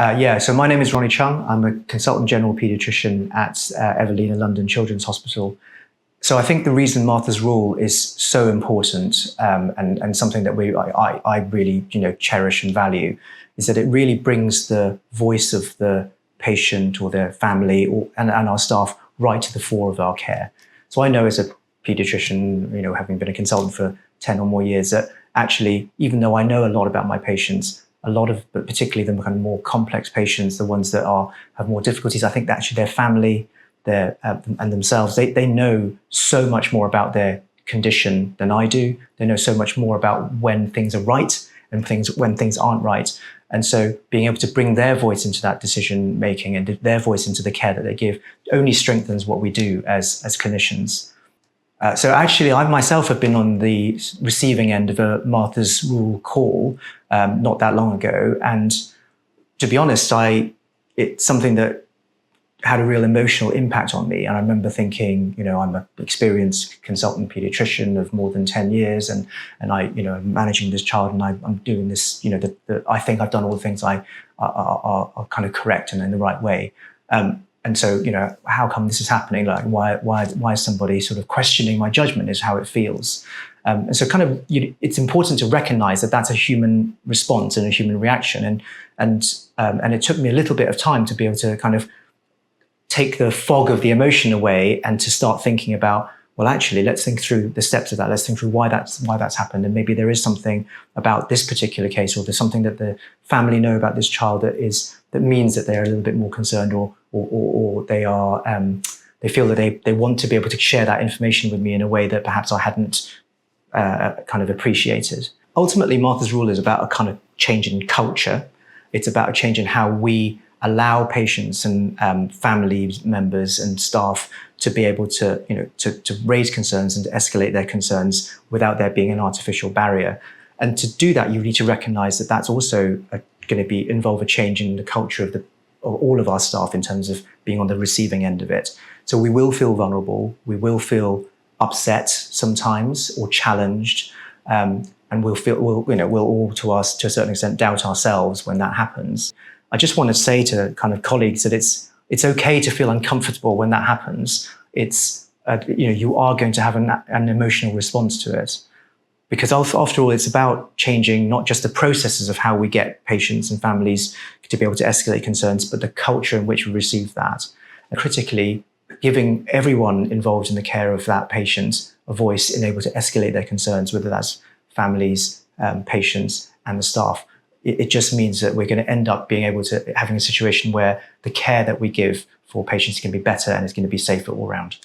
Yeah, so my name is Ronnie Cheung. I'm a consultant general paediatrician at Evelina London Children's Hospital. So I think the reason Martha's Rule is so important and something that I really cherish and value is that it really brings the voice of the patient or their family and our staff right to the fore of our care. So I know as a paediatrician, having been a consultant for 10 or more years, that actually, even though I know a lot about my patients, but particularly the kind of more complex patients, the ones that have more difficulties, I think that actually their family, and themselves, they know so much more about their condition than I do. They know so much more about when things are right and when things aren't right. And so being able to bring their voice into that decision making and their voice into the care that they give only strengthens what we do as clinicians. So actually, I myself have been on the receiving end of a Martha's Rule call not that long ago. And to be honest, it's something that had a real emotional impact on me. And I remember thinking, I'm an experienced consultant pediatrician of more than 10 years and I'm managing this child and I'm doing this, I think I've done all the things are kind of correct and in the right way. And so, how come this is happening? Like, why is somebody sort of questioning my judgment is how it feels. And so kind of, it's important to recognize that that's a human response and a human reaction. And it took me a little bit of time to be able to kind of take the fog of the emotion away and to start thinking about, well, actually, let's think through the steps of that. Let's think through why that's happened. And maybe there is something about this particular case, or there's something that the family know about this child that means that they're a little bit more concerned, or they feel that they want to be able to share that information with me in a way that perhaps I hadn't kind of appreciated. Ultimately, Martha's Rule is about a kind of change in culture. It's about a change in how we allow patients and family members and staff to be able to raise concerns and to escalate their concerns without there being an artificial barrier. And to do that, you need to recognize that that's also going to involve a change in the culture of all of our staff in terms of being on the receiving end of it. So we will feel vulnerable, we will feel upset sometimes or challenged, and we'll all to a certain extent doubt ourselves when that happens. I just want to say to kind of colleagues that it's okay to feel uncomfortable when that happens. It's you are going to have an emotional response to it, because after all, it's about changing not just the processes of how we get patients and families to be able to escalate concerns, but the culture in which we receive that, and critically giving everyone involved in the care of that patient a voice and able to escalate their concerns, whether that's families, patients, and the staff. It just means that we're going to end up being able to having a situation where the care that we give for patients can be better and it's going to be safer all around.